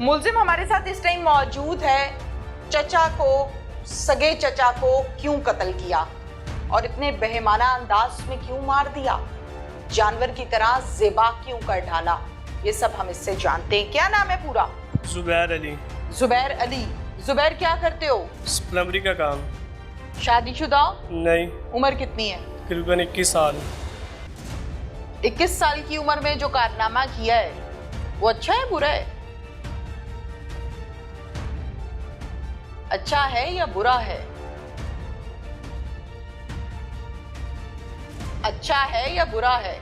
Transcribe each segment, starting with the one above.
मुलजिम हमारे साथ इस टाइम मौजूद है। चचा को, सगे चचा को क्यों कत्ल किया और इतने बेहमाना अंदाज में क्यों मार दिया, जानवर की तरह ज़िबा क्यों कर डाला, ये सब हम इससे जानते हैं। क्या नाम है पूरा? जुबैर अली। जुबैर अली। जुबैर क्या करते हो? प्लम्बरी का काम। शादीशुदा? नहीं। उम्र कितनी है? तकरीबन 21 साल। 21 साल की उम्र में जो कारनामा किया है वो अच्छा है बुरा है? अच्छा है या बुरा है? अच्छा है या बुरा है?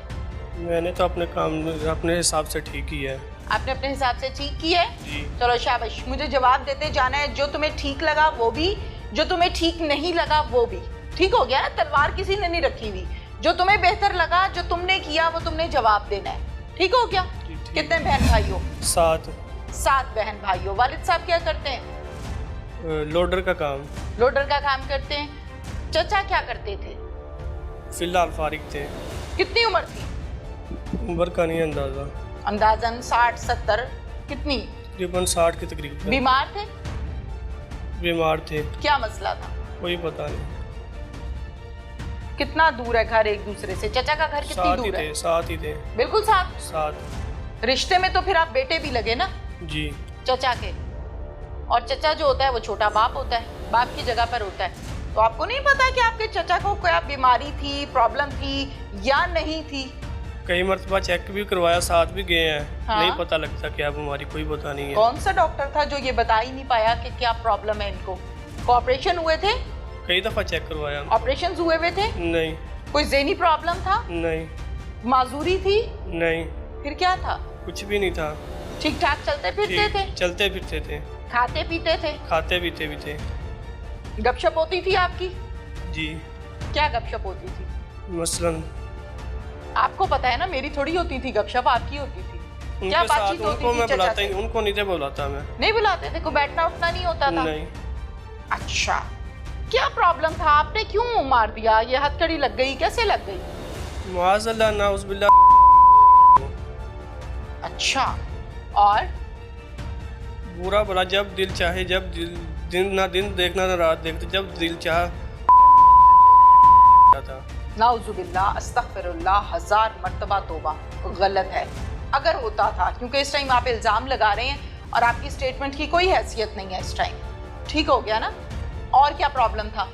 मैंने तो अपने काम अपने हिसाब से ठीक किया है। आपने अपने हिसाब से ठीक किया है? जी। चलो शाबाश, मुझे जवाब देते जाना है। जो तुम्हें ठीक लगा वो भी, जो तुम्हें ठीक नहीं लगा वो भी। ठीक हो गया ना? तलवार किसी ने नहीं रखी हुई। जो तुम्हें बेहतर लगा, जो तुमने किया, वो तुमने जवाब देना है। ठीक हो गया? कितने बहन भाई हो? 7। 7 बहन भाई हो। वालिद साहब क्या करते हैं? लोडर का काम। लोडर का काम करते हैं। चचा क्या करते थे? फिलहाल फारिग थे। कितनी उम्र थी? उम्र का नहीं अंदाजा। अंदाजन 60-70? कितनी? तकरीबन 60 के तकरीबन। बीमार थे? बीमार थे। क्या मसला था? कोई पता नहीं। कितना दूर है घर एक दूसरे से? चचा का घर कितनी दूर है? साथ ही थे। बिल्कुल साथ। रिश्ते में तो फिर आप बेटे भी लगे ना जी। चचा के। और चचा जो होता है वो छोटा बाप होता है, बाप की जगह पर होता है। तो आपको नहीं पता कि आपके चचा को क्या बीमारी थी, प्रॉब्लम थी या नहीं थी? कई मरतबा चेक भी करवाया, साथ भी गए हैं। हाँ? नहीं पता लगता क्या बीमारी, कोई पता नहीं है। कौन सा डॉक्टर था जो ये बता ही नहीं पाया कि क्या प्रॉब्लम है इनको? ऑपरेशन हुए थे? कई दफा चेक करवाया। ऑपरेशन हुए थे? नहीं। कोई ज़हनी प्रॉब्लम था? नहीं। माजूरी थी? नहीं। फिर क्या था? कुछ भी नहीं था। ठीक ठाक चलते फिरते थे? चलते फिरते थे। खाते पीते थे? खाते पीते भी थे। गपशप होती थी आपकी? जी। क्या गपशप होती थी? मसलन आपको पता है ना, मेरी थोड़ी होती थी गपशप, आपकी होती थी। क्या बातचीत होती थी? मैं बुलाता ही उनको नहीं बुलाता। मैं नहीं बुलाते थे? कोई बैठना उठना नहीं होता था? नहीं। अच्छा, क्या प्रॉब्लम था? आपने क्यों मार दिया? ये हथकड़ी लग गई, कैसे लग गई? माज़अल्लाह नाउज़ुबिल्लाह। अच्छा, और बुरा भला जब दिल चाहे, जब दिन ना दिन देखना ना रात देखते, जब दिल चाहा था। नाउज़ुबिल्लाह, अस्तगफिरुल्लाह, 1000 मर्तबा तौबा। गलत है अगर होता था, क्योंकि इस टाइम आप इल्ज़ाम लगा रहे हैं और आपकी स्टेटमेंट की कोई हैसियत नहीं है इस टाइम। ठीक हो गया ना? और क्या प्रॉब्लम था?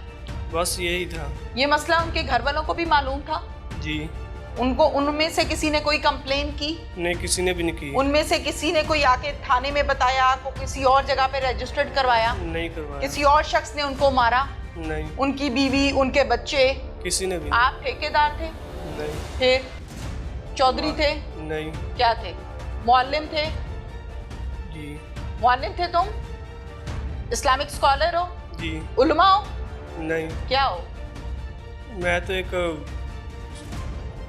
बस यही था। ये मसला उनके घर वालों को भी मालूम था? जी। उनको उनमें से किसी ने कोई कंप्लेन की? नहीं, किसी ने भी नहीं की। उनमें से किसी ने कोई आके थाने में बताया, को किसी और जगह पे रजिस्टर्ड करवाया? नहीं करवाया। किसी और शख्स ने उनको मारा? नहीं। उनकी बीवी, उनके बच्चे? किसी ने भी। आप ठेकेदार थे? नहीं। फिर चौधरी थे? नहीं। क्या थे? मुअल्लिम थे? जी। मुअल्लिम थे तुम? इस्लामिक स्कॉलर हो? जी। उलमा हो? नहीं। क्या हो? मैं तो एक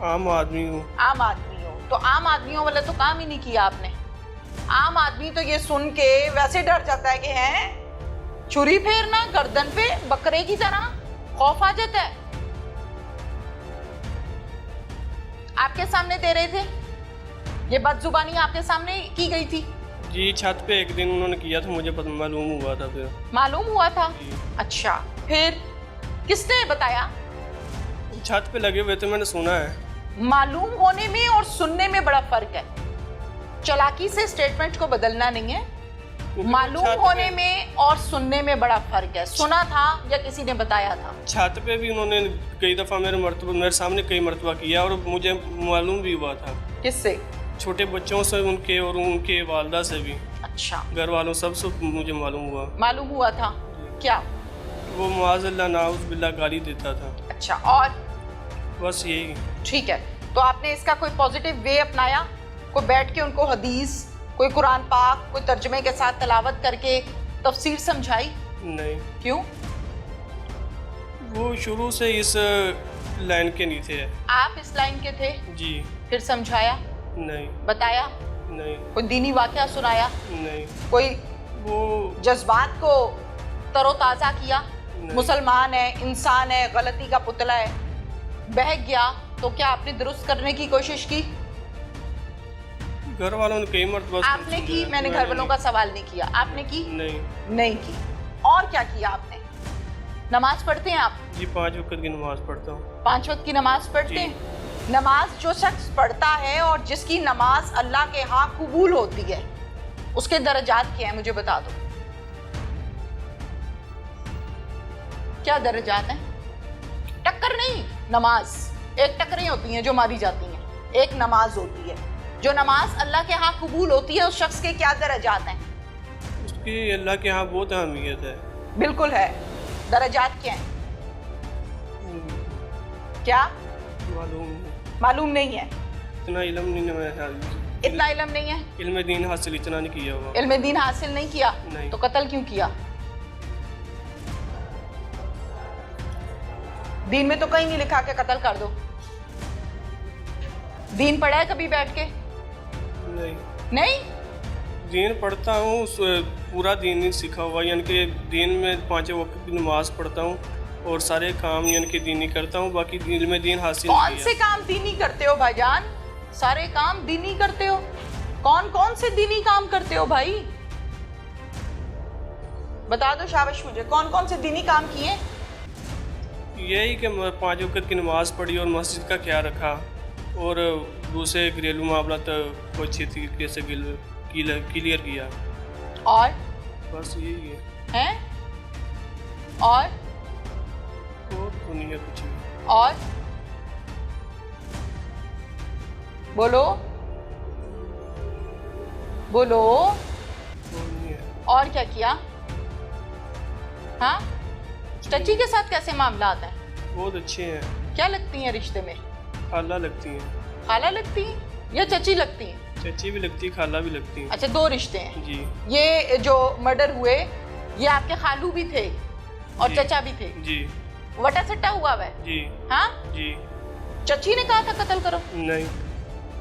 आम आदमी हूँ। आम आदमी हो? तो आम आदमियों वाला तो काम ही नहीं किया आपने। आम आदमी तो ये सुन के वैसे डर जाता है कि हैं छुरी फेरना गर्दन पे बकरे की तरह, खौफ आ जाता है। आपके सामने दे रहे थे? ये बदजुबानी आपके सामने की गई थी? जी, छत पे एक दिन उन्होंने किया था, मुझे मालूम हुआ था। फिर मालूम हुआ था? जी। अच्छा, फिर किसने बताया? छत पे लगे हुए थे, मैंने सुना है। मालूम होने में और सुनने में बड़ा फर्क है। चालाकी से स्टेटमेंट को बदलना नहीं है। मालूम होने में और सुनने में बड़ा फर्क है। सुना था या किसी ने बताया था? छत पे भी उन्होंने कई दफ़ा मेरे सामने कई मरतबा किया और मुझे मालूम भी हुआ था। किससे? छोटे बच्चों से, उनके और उनके वालदा से भी। अच्छा, घर वालों सबसे मुझे मालूम हुआ। मालूम हुआ था? क्या? वो माज़अल्लाह नाउज़ुबिल्लाह गाली देता था। अच्छा, और? बस यही। ठीक है, तो आपने इसका कोई पॉजिटिव वे अपनाया? कोई बैठ के उनको हदीस, कोई कुरान पाक, कोई तर्जमे के साथ तलावत करके तफसीर समझाई? नहीं। क्यों? वो शुरू से इस लाइन के नहीं थे। आप इस लाइन के थे? जी। फिर समझाया? नहीं। बताया? नहीं। कोई दीनी वाक़या सुनाया? नहीं। कोई वो जज्बात को तरोताज़ा किया? नहीं। मुसलमान है, इंसान है, गलती का पुतला है, बहक गया तो क्या आपने दुरुस्त करने की कोशिश की? घर वालों ने कई मरतबा आपने की? मैंने घर वालों का सवाल नहीं किया। आपने की? नहीं की। और क्या किया आपने? नमाज पढ़ते हैं आप? जी 5 वक्त की नमाज पढ़ता हूँ। 5 वक्त की नमाज पढ़ते हैं? नमाज जो शख्स पढ़ता है और जिसकी नमाज अल्लाह के यहाँ कबूल होती है, उसके दर्जात क्या है मुझे बता दो। क्या दर्जात हैं? टक्कर नहीं, नमाज। एक टक्करें होती हैं जो मारी जाती हैं, एक नमाज होती है। जो नमाज अल्लाह के यहाँ कबूल होती है उस शख्स के क्या दर्जात हैं? उसकी अल्लाह के यहाँ बहुत अहमियत है। बिल्कुल है। दर्जात क्या हैं? क्या मालूम नहीं है? इतना इल्म नहीं है मेरे ख्याल में। इतना इल्म नहीं है? इल्म दीन हासिल इतना नहीं किया हुआ। इल्म दीन हासिल नहीं किया? नहीं। तो कत्ल क्यों किया? दीन में तो कहीं नहीं लिखा कि कत्ल कर दो। दीन पढ़ा है कभी बैठ के? नहीं। दीन पढ़ता हूँ, पूरा दीन नहीं सीखा हुआ, यानी कि दीन में 5 वक्त की नमाज पढ़ता हूँ और सारे काम यानी कि दीनी करता हूँ, बाकी दिल में दीन हासिल नहीं कौन से काम दीनी करते हो भाईजान? सारे काम दीनी करते हो? कौन कौन से दीनी काम करते हो भाई? बता दो शाबाश मुझे, कौन कौन से दीनी काम किए? यही कि 5 वक्त की नमाज पढ़ी और मस्जिद का ख्याल रखा और दूसरे घरेलू मामला तक को अच्छी तरीके से क्लियर किया। और बस यही है? और तो नहीं है कुछ भी। और बोलो बोलो। नहीं है। और क्या किया? हाँ, चची के साथ कैसे मामला आता है? बहुत अच्छे हैं। क्या लगती हैं रिश्ते में? खाला लगती हैं। खाला लगती हैं या चची लगती हैं? चची भी लगती है, खाला भी लगती है। अच्छा, 2 रिश्ते हैं जी। ये जो मर्डर हुए ये आपके खालू भी थे और जी। चचा भी थे? जी। वटा सट्टा हुआ है? जी। हाँ जी। चची ने कहा था कत्ल करो? नहीं,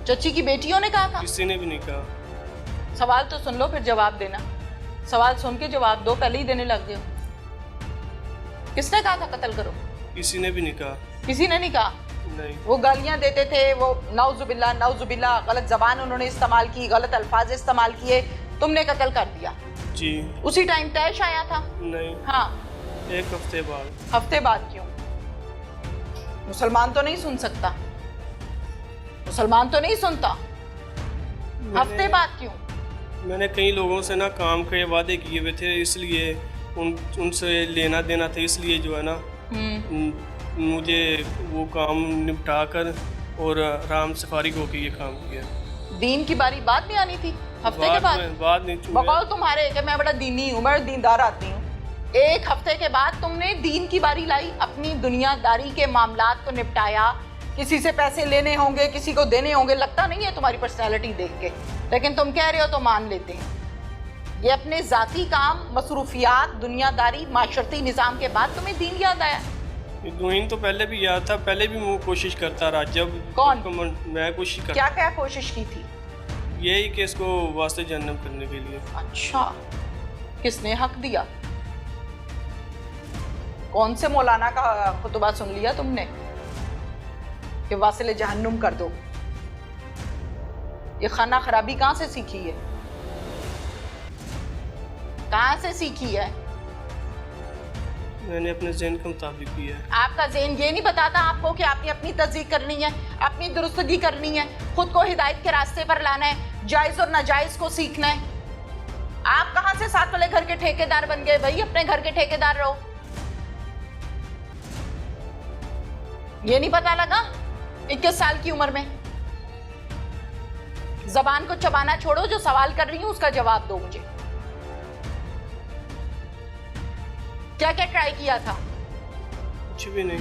चची की बेटियों ने कहा था? किसी ने भी नहीं कहा। सवाल तो सुन लो फिर जवाब देना। सवाल सुन के जवाब दो, पहले ही देने लग गए। किसने कहा था कत्ल करो? किसी ने भी नहीं कहा। किसी ने नहीं कहा? नहीं। वो गालियां देते थे, वो नाउजुबिल्ला गलत जबान उन्होंने इस्तेमाल की, गलत अल्फाज इस्तेमाल किए, तुमने कत्ल कर दिया। जी। उसी टाइम तैश आया था? नहीं। हाँ। 1 हफ्ते बाद। हफ्ते बाद क्यों? मुसलमान तो नहीं सुन सकता? मुसलमान तो नहीं सुनता? हफ्ते बाद क्यों? मैंने कई लोगों से ना काम के वादे किए हुए थे, इसलिए उनसे लेना देना था, इसलिए जो है ना मुझे वो काम निपटा कर और आराम से फारिग होकर ये काम किया। दीन की बारी बाद में आनी थी? हफ्ते के बाद नहीं। बकौल तुम्हारे कि मैं बड़ा दीनी हूँ, बड़ा दीनदार आदमी हूँ। 1 हफ्ते के बाद तुमने दीन की बारी लाई, अपनी दुनियादारी के मामलात को निपटाया। किसी से पैसे लेने होंगे, किसी को देने होंगे, लगता नहीं है तुम्हारी पर्सनैलिटी देख के, लेकिन तुम कह रहे हो तो मान लेते हैं। ये अपने ज़ाती काम, मसरूफियात, दुनियादारी, माशरती निज़ाम के बाद तुम्हें दीन याद आया? दीन तो पहले भी याद था, पहले भी मैं कोशिश करता रहा। जब मैं कोशिश करता। क्या कोशिश की थी? यही कि इसको वास्ते जन्नत करने के लिए। अच्छा, किसने हक दिया? कौन से मौलाना का खुतबा सुन लिया तुमने कि वासिले जहन्नुम कर दो? ये खाना खराबी कहाँ से सीखी है? कहाँ से सीखी है? मैंने अपने ज़हन के मुताबिक किया है। आपका ज़हन ये नहीं बताता आपको कि आपने अपनी तस्दीक करनी है, अपनी दुरुस्तगी करनी है, खुद को हिदायत के रास्ते पर लाना है, जायज़ और नाजायज़ को सीखना है। आप कहाँ से 7 वाले घर के ठेकेदार बन गए भाई? अपने घर के ठेकेदार रहो। ये नहीं पता लगा 21 साल की उम्र में? जबान को चबाना छोड़ो, जो सवाल कर रही हूं उसका जवाब दो मुझे। क्या क्या ट्राई किया था? कुछ भी नहीं।